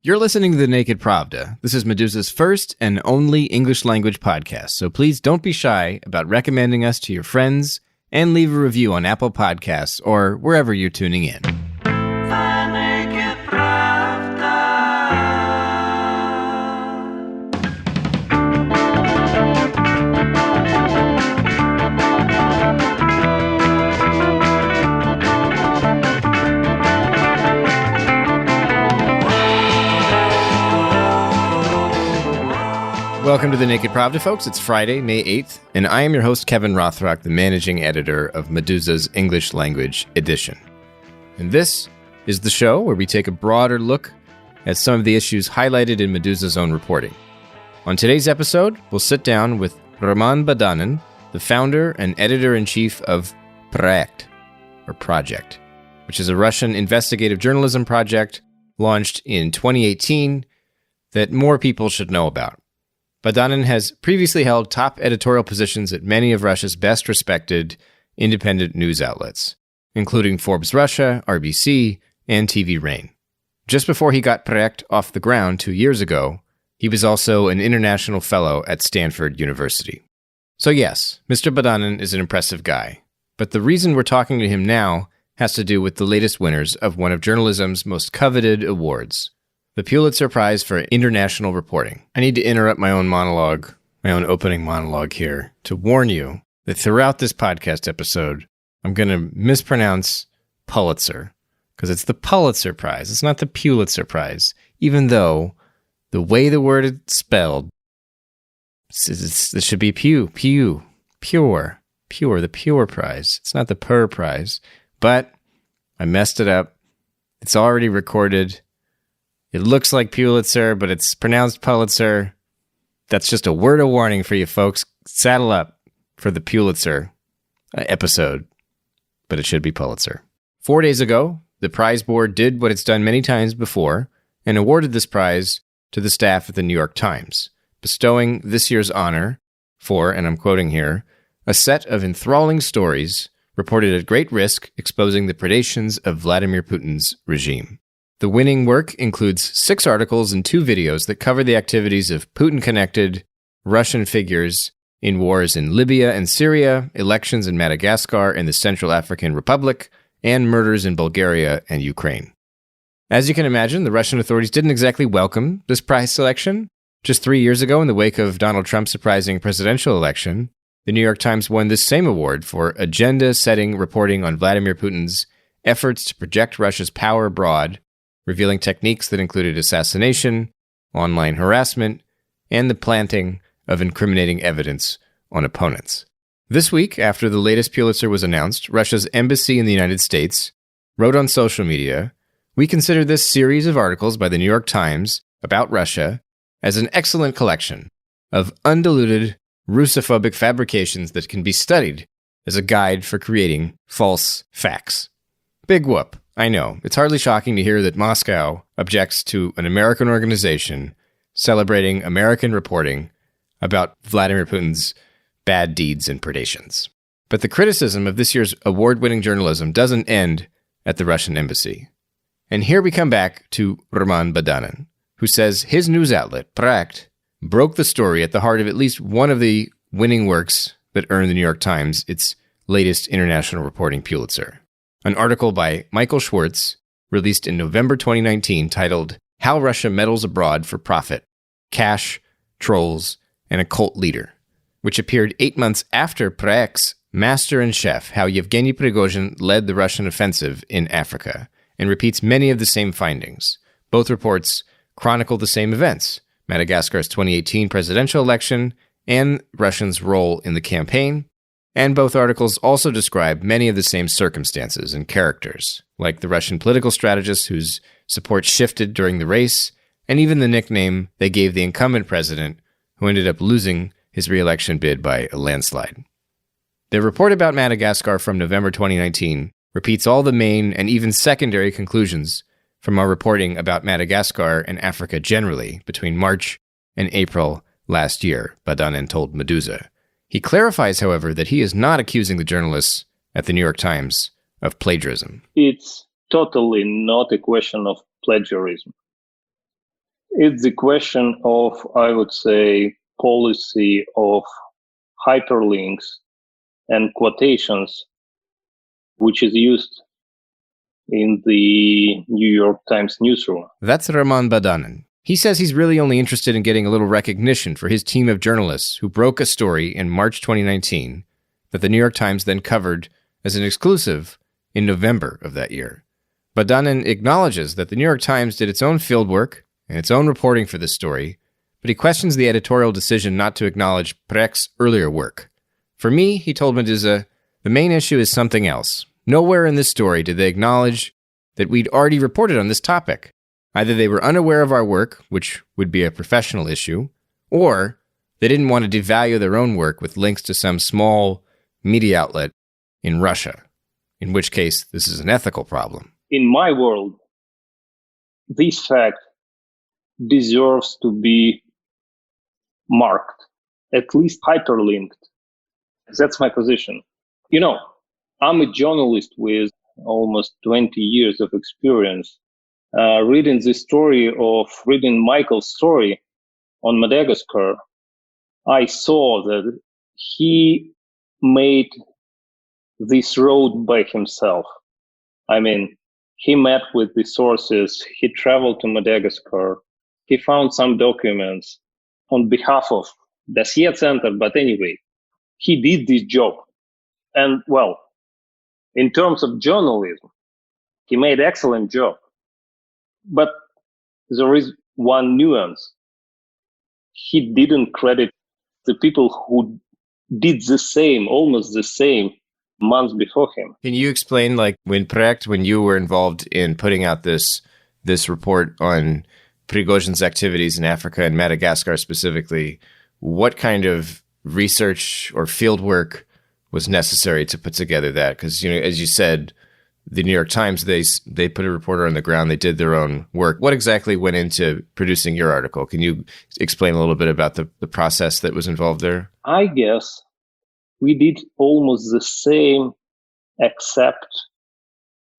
You're listening to The Naked Pravda. This is Meduza's first and only English language podcast, so please don't be shy about recommending us to your friends and leave a review on Apple Podcasts or wherever you're tuning in. Welcome to The Naked Pravda, folks. It's Friday, May 8th, and I am your host, Kevin Rotrok, the managing editor of Meduza's English language edition. And this is the show where we take a broader look at some of the issues highlighted in Meduza's own reporting. On today's episode, we'll sit down with Романом Баданиным, the founder and editor-in-chief of Проект, or Project, which is a Russian investigative journalism project launched in 2018 that more people should know about. Badanin has previously held top editorial positions at many of Russia's best-respected independent news outlets, including Forbes Russia, RBC, and TV Rain. Just before he got Proект off the ground 2 years ago, he was also an international fellow at Stanford University. So yes, Mr. Badanin is an impressive guy, but the reason we're talking to him now has to do with the latest winners of one of journalism's most coveted awards, the Pulitzer Prize for International Reporting. I need to interrupt my own opening monologue here to warn you that throughout this podcast episode, I'm going to mispronounce Pulitzer because it's the Pulitzer Prize. It's not the Pulitzer Prize, even though the way the word is spelled, it should be pure, the pure prize. It's not the pur prize, but I messed it up. It's already recorded. It looks like Pulitzer, but it's pronounced Pulitzer. That's just a word of warning for you folks. Saddle up for the Pulitzer episode, but it should be Pulitzer. 4 days ago, the prize board did what it's done many times before and awarded this prize to the staff at the New York Times, bestowing this year's honor for, and I'm quoting here, a set of enthralling stories reported at great risk exposing the predations of Vladimir Putin's regime. The winning work includes 6 articles and 2 videos that cover the activities of Putin-connected Russian figures in wars in Libya and Syria, elections in Madagascar and the Central African Republic, and murders in Bulgaria and Ukraine. As you can imagine, the Russian authorities didn't exactly welcome this prize selection. Just 3 years ago, in the wake of Donald Trump's surprising presidential election, the New York Times won this same award for agenda-setting reporting on Vladimir Putin's efforts to project Russia's power abroad, revealing techniques that included assassination, online harassment, and the planting of incriminating evidence on opponents. This week, after the latest Pulitzer was announced, Russia's embassy in the United States wrote on social media, "We consider this series of articles by the New York Times about Russia as an excellent collection of undiluted Russophobic fabrications that can be studied as a guide for creating false facts." Big whoop. I know, it's hardly shocking to hear that Moscow objects to an American organization celebrating American reporting about Vladimir Putin's bad deeds and predations. But the criticism of this year's award-winning journalism doesn't end at the Russian embassy. And here we come back to Романом Баданиным, who says his news outlet, Проект, broke the story at the heart of at least one of the winning works that earned the New York Times its latest international reporting Pulitzer. An article by Michael Schwartz, released in November 2019, titled How Russia Meddles Abroad for Profit, Cash, Trolls, and a Cult Leader, which appeared 8 months after Proect's Master and Chef, How Yevgeny Prigozhin Led the Russian Offensive in Africa, and repeats many of the same findings. Both reports chronicle the same events, Madagascar's 2018 presidential election and Russians' role in the campaign, and both articles also describe many of the same circumstances and characters, like the Russian political strategist whose support shifted during the race, and even the nickname they gave the incumbent president, who ended up losing his re-election bid by a landslide. Their report about Madagascar from November 2019 repeats all the main and even secondary conclusions from our reporting about Madagascar and Africa generally between March and April last year, Badanin told Meduza. He clarifies, however, that he is not accusing the journalists at the New York Times of plagiarism. It's totally not a question of plagiarism. It's the question of, I would say, policy of hyperlinks and quotations, which is used in the New York Times newsroom. That's Романом Баданиным. He says he's really only interested in getting a little recognition for his team of journalists who broke a story in March 2019 that the New York Times then covered as an exclusive in November of that year. Badanin acknowledges that the New York Times did its own fieldwork and its own reporting for this story, but he questions the editorial decision not to acknowledge Projekt's earlier work. For me, he told Meduza, the main issue is something else. Nowhere in this story did they acknowledge that we'd already reported on this topic. Either they were unaware of our work, which would be a professional issue, or they didn't want to devalue their own work with links to some small media outlet in Russia, in which case this is an ethical problem. In my world, this fact deserves to be marked, at least hyperlinked. That's my position. You know, I'm a journalist with almost 20 years of experience. Reading Michael's story on Madagascar, I saw that he made this road by himself. I mean, he met with the sources, he traveled to Madagascar, he found some documents on behalf of Dossier Center, but anyway, he did this job. And well, in terms of journalism, he made excellent job. But there is one nuance. He didn't credit the people who did the same, almost the same, months before him. Can you explain, like, when you were involved in putting out this report on Prigozhin's activities in Africa and Madagascar specifically, what kind of research or field work was necessary to put together that? Because, you know, as you said, the New York Times, they put a reporter on the ground, they did their own work. What exactly went into producing your article? Can you explain a little bit about the process that was involved there? I guess we did almost the same, except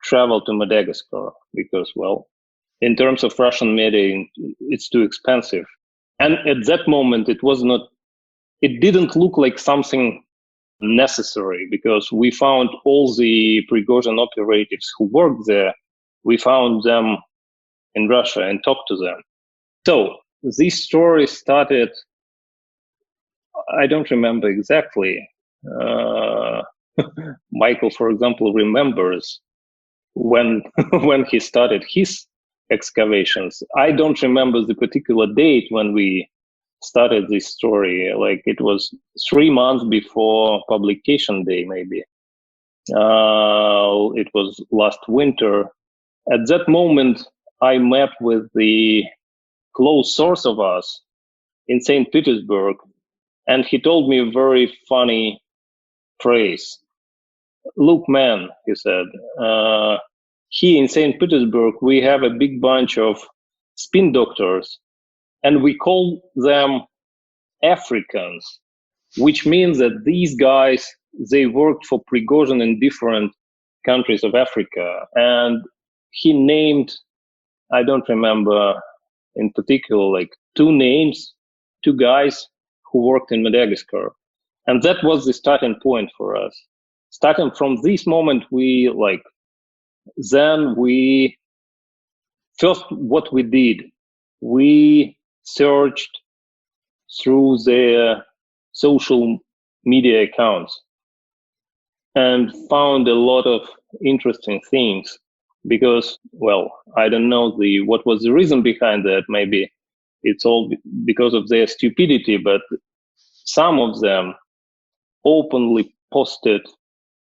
travel to Madagascar, because, well, in terms of Russian media, it's too expensive. And at that moment, it didn't look like something necessary, because we found all the Prigozhin operatives who worked there, we found them in Russia and talked to them. So this story started, I don't remember exactly. Michael, for example, remembers when he started his excavations. I don't remember the particular date when we started this story. Like, it was 3 months before publication day, maybe. It was last winter. At that moment, I met with the close source of us in St. Petersburg, and he told me a very funny phrase. Look, man, he said, here in St. Petersburg, we have a big bunch of spin doctors, and we call them Africans, which means that these guys, they worked for Prigozhin in different countries of Africa. And he named, I don't remember in particular, like 2 guys who worked in Madagascar. And that was the starting point for us. Starting from this moment, first what we did, we searched through their social media accounts and found a lot of interesting things, because, well, I don't know what was the reason behind that. Maybe it's all because of their stupidity, but some of them openly posted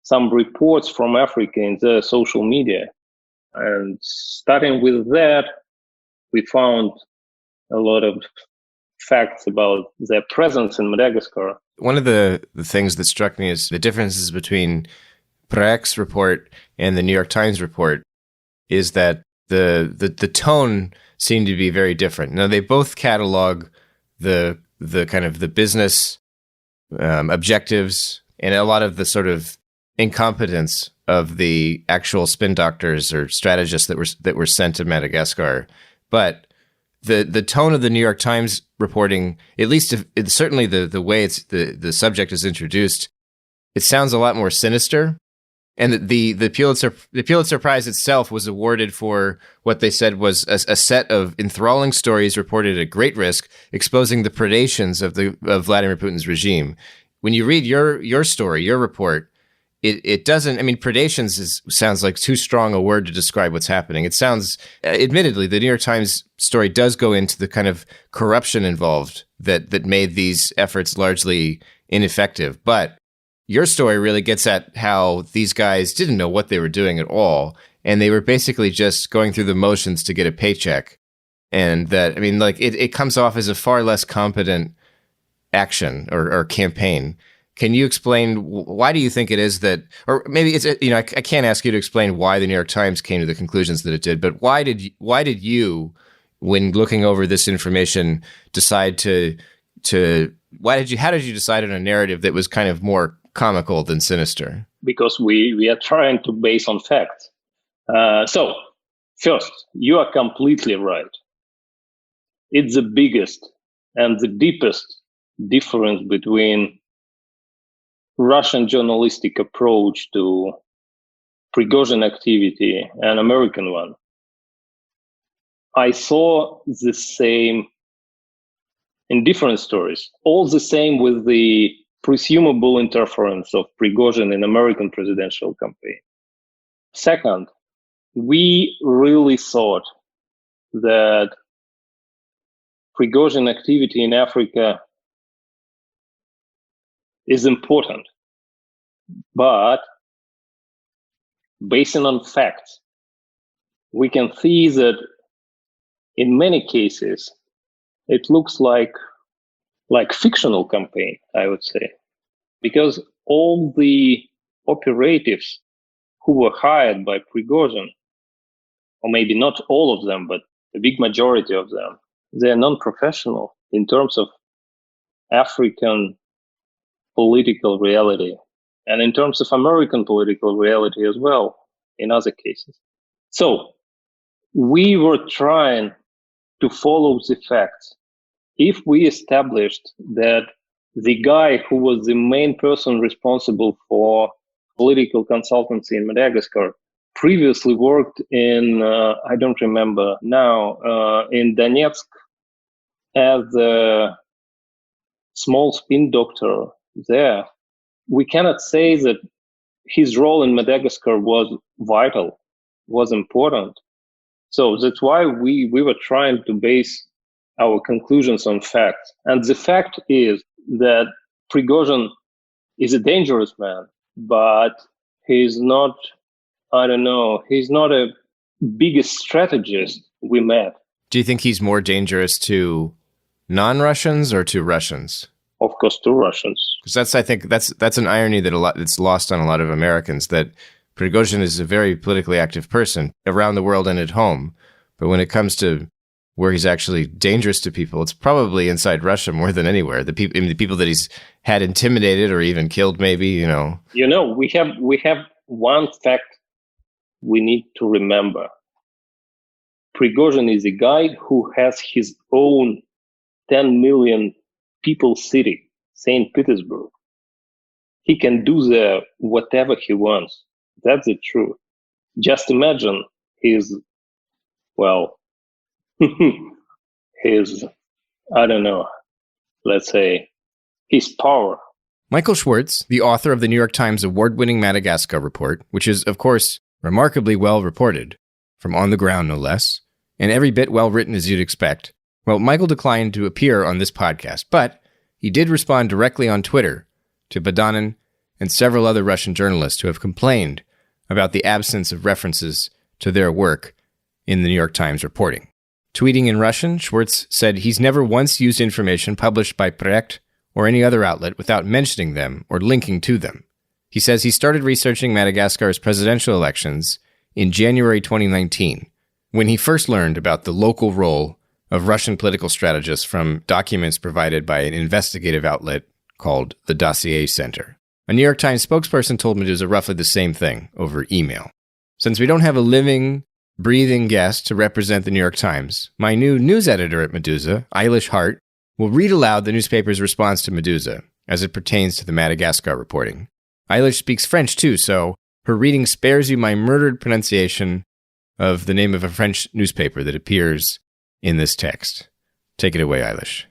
some reports from Africa in their social media. And starting with that, we found a lot of facts about their presence in Madagascar. One of the things that struck me is the differences between Projekt's report and the New York Times report is that the tone seemed to be very different. Now, they both catalog the kind of the business objectives and a lot of the sort of incompetence of the actual spin doctors or strategists that were sent to Madagascar. But the tone of the New York Times reporting, at least certainly the way the subject is introduced, it sounds a lot more sinister. And the Pulitzer Prize itself was awarded for what they said was a set of enthralling stories reported at great risk, exposing the predations of Vladimir Putin's regime. When you read your story, your report, it doesn't. I mean, predations sounds like too strong a word to describe what's happening. It sounds, admittedly, the New York Times story does go into the kind of corruption involved that made these efforts largely ineffective, but your story really gets at how these guys didn't know what they were doing at all, and they were basically just going through the motions to get a paycheck. And that, I mean, like, it comes off as a far less competent action or campaign. Can you explain why do you think it is that, or maybe it's, you know, I can't ask you to explain why the New York Times came to the conclusions that it did, but why did you, when looking over this information, decide how did you decide on a narrative that was kind of more comical than sinister? Because we are trying to base on facts. So, first, you are completely right. It's the biggest and the deepest difference between Russian journalistic approach to Prigozhin activity and American one. I saw the same in different stories, all the same with the presumable interference of Prigozhin in American presidential campaign. Second, we really thought that Prigozhin activity in Africa is important, but based on facts, we can see that in many cases, it looks like fictional campaign, I would say, because all the operatives who were hired by Prigozhin, or maybe not all of them, but a big majority of them, they're non-professional in terms of African political reality and in terms of American political reality as well, in other cases. So we were trying to follow the facts. If we established that the guy who was the main person responsible for political consultancy in Madagascar previously worked in, I don't remember now, in Donetsk as a small spin doctor there, we cannot say that his role in Madagascar was vital, was important. So that's why we were trying to base our conclusions on facts. And the fact is that Prigozhin is a dangerous man, but he's not, he's not a biggest strategist we met. Do you think he's more dangerous to non-Russians or to Russians? Of course, to Russians. Because I think that's an irony that's lost on a lot of Americans, that Prigozhin is a very politically active person around the world and at home. But when it comes to where he's actually dangerous to people, it's probably inside Russia more than anywhere. The people that he's had intimidated or even killed, maybe, we have one fact we need to remember. Prigozhin is a guy who has his own 10 million people city, St. Petersburg. He can do there whatever he wants. That's the truth. Just imagine his, let's say, his power. Michael Schwartz, the author of the New York Times award-winning Madagascar report, which is, of course, remarkably well reported, from on the ground no less, and every bit well written as you'd expect. Well, Michael declined to appear on this podcast, but he did respond directly on Twitter to Badanin and several other Russian journalists who have complained about the absence of references to their work in the New York Times reporting. Tweeting in Russian, Schwartz said he's never once used information published by Proект or any other outlet without mentioning them or linking to them. He says he started researching Madagascar's presidential elections in January 2019, when he first learned about the local role of Russian political strategists from documents provided by an investigative outlet called the Dossier Center. A New York Times spokesperson told Meduza roughly the same thing over email. Since we don't have a living, breathing guest to represent the New York Times, my new news editor at Meduza, Eilish Hart, will read aloud the newspaper's response to Meduza as it pertains to the Madagascar reporting. Eilish speaks French too, so her reading spares you my murdered pronunciation of the name of a French newspaper that appears in this text. Take it away, Eilish.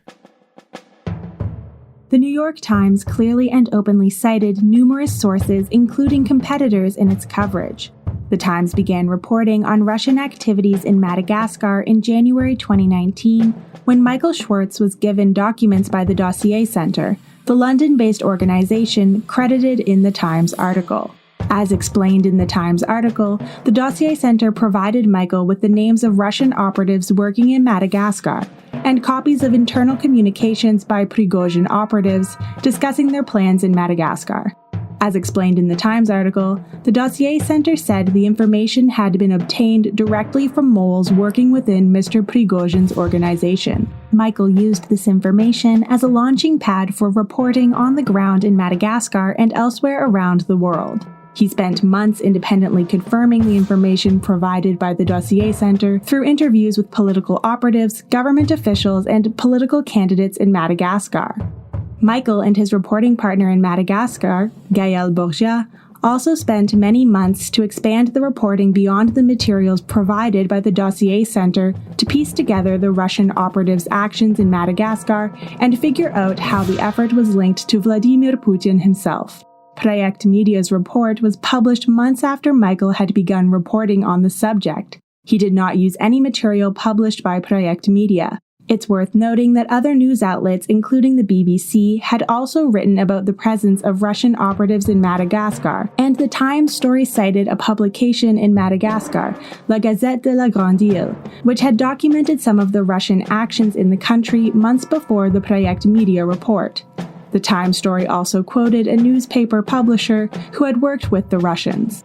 The New York Times clearly and openly cited numerous sources, including competitors, in its coverage. The Times began reporting on Russian activities in Madagascar in January 2019, when Michael Schwartz was given documents by the Dossier Center, the London-based organization credited in the Times article. As explained in the Times article, the Dossier Center provided Michael with the names of Russian operatives working in Madagascar and copies of internal communications by Prigozhin operatives discussing their plans in Madagascar. As explained in the Times article, the Dossier Center said the information had been obtained directly from moles working within Mr. Prigozhin's organization. Michael used this information as a launching pad for reporting on the ground in Madagascar and elsewhere around the world. He spent months independently confirming the information provided by the Dossier Center through interviews with political operatives, government officials, and political candidates in Madagascar. Michael and his reporting partner in Madagascar, Gaël Bourgia, also spent many months to expand the reporting beyond the materials provided by the Dossier Center to piece together the Russian operatives' actions in Madagascar and figure out how the effort was linked to Vladimir Putin himself. Proект Media's report was published months after Michael had begun reporting on the subject. He did not use any material published by Proект Media. It's worth noting that other news outlets, including the BBC, had also written about the presence of Russian operatives in Madagascar, and the Times story cited a publication in Madagascar, La Gazette de la Grande Île, which had documented some of the Russian actions in the country months before the Proekt Media report. The Times story also quoted a newspaper publisher who had worked with the Russians.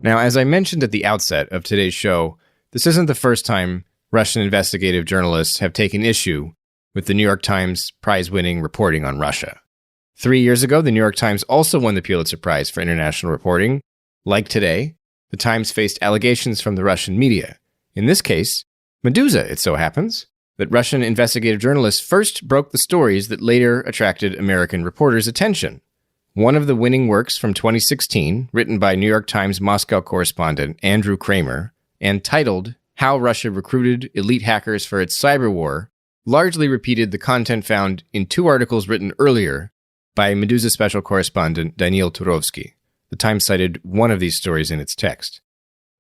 Now, as I mentioned at the outset of today's show, this isn't the first time Russian investigative journalists have taken issue with the New York Times prize-winning reporting on Russia. 3 years ago, the New York Times also won the Pulitzer Prize for international reporting. Like today, the Times faced allegations from the Russian media. In this case, Meduza, it so happens, that Russian investigative journalists first broke the stories that later attracted American reporters' attention. One of the winning works from 2016, written by New York Times Moscow correspondent Andrew Kramer, and titled How Russia Recruited Elite Hackers for Its Cyber War, largely repeated the content found in 2 articles written earlier by Meduza special correspondent Daniil Turovsky. The Times cited one of these stories in its text.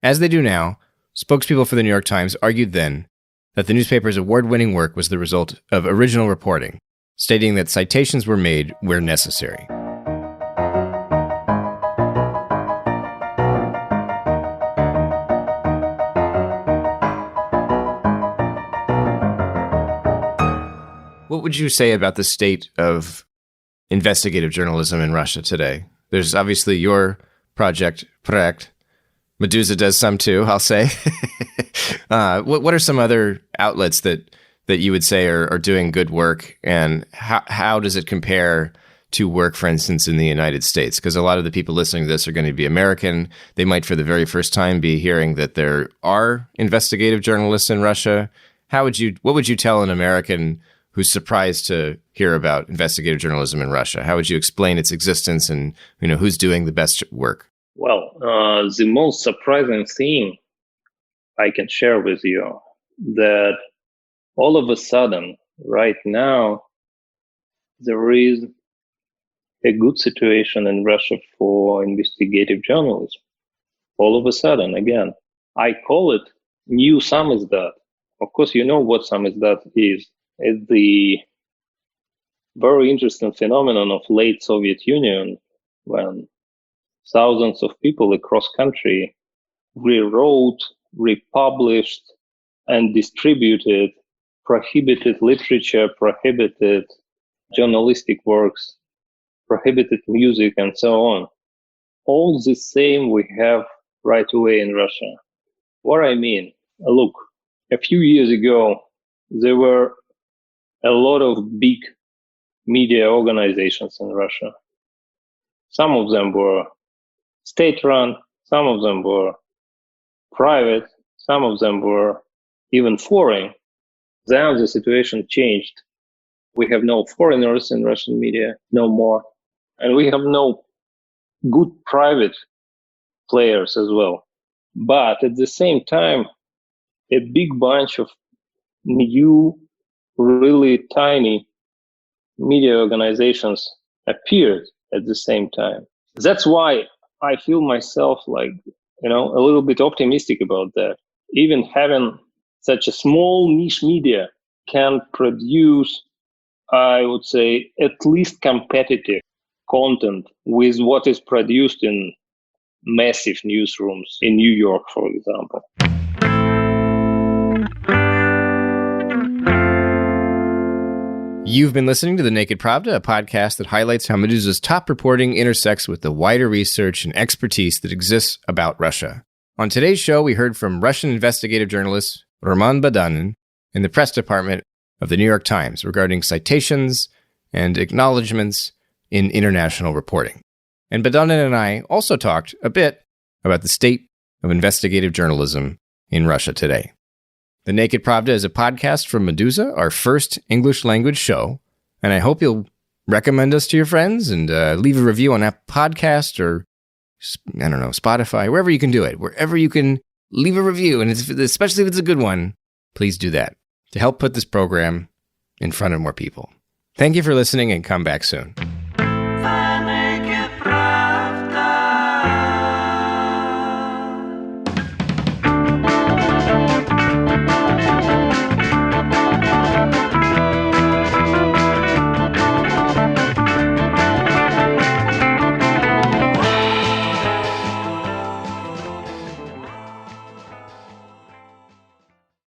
As they do now, spokespeople for the New York Times argued then that the newspaper's award-winning work was the result of original reporting, stating that citations were made where necessary. What would you say about the state of investigative journalism in Russia today? There's obviously your project, Proект. Meduza does some too, I'll say. What are some other outlets that you would say are doing good work, and how does it compare to work, for instance, in the United States? Because a lot of the people listening to this are going to be American. They might, for the very first time, be hearing that there are investigative journalists in Russia. What would you tell an American who's surprised to hear about investigative journalism in Russia? How would you explain its existence and who's doing the best work? Well, the most surprising thing I can share with you that all of a sudden, right now, there is a good situation in Russia for investigative journalism. All of a sudden, again, I call it new samizdat. Of course, you know what samizdat is. It's the very interesting phenomenon of late Soviet Union when thousands of people across country rewrote, republished, and distributed prohibited literature, prohibited journalistic works, prohibited music, and so on. All the same we have right away in Russia. What I mean, look, a few years ago, there were a lot of big media organizations in Russia. Some of them were state-run, Some of them were private. Some of them were even foreign. Then the situation changed. We have no foreigners in Russian media, no more. And we have no good private players as well. But at the same time, a big bunch of new, really tiny media organizations appeared at the same time. That's why I feel myself like, a little bit optimistic about that. Even having such a small niche media can produce, I would say, at least competitive content with what is produced in massive newsrooms in New York, for example. You've been listening to The Naked Pravda, a podcast that highlights how Meduza's top reporting intersects with the wider research and expertise that exists about Russia. On today's show, we heard from Russian investigative journalist Roman Badanin in the press department of the New York Times regarding citations and acknowledgments in international reporting. And Badanin and I also talked a bit about the state of investigative journalism in Russia today. The Naked Pravda is a podcast from Meduza, our first English language show, and I hope you'll recommend us to your friends and leave a review on Apple Podcast or, Spotify, wherever you can do it. Wherever you can leave a review, and especially if it's a good one, please do that to help put this program in front of more people. Thank you for listening, and come back soon.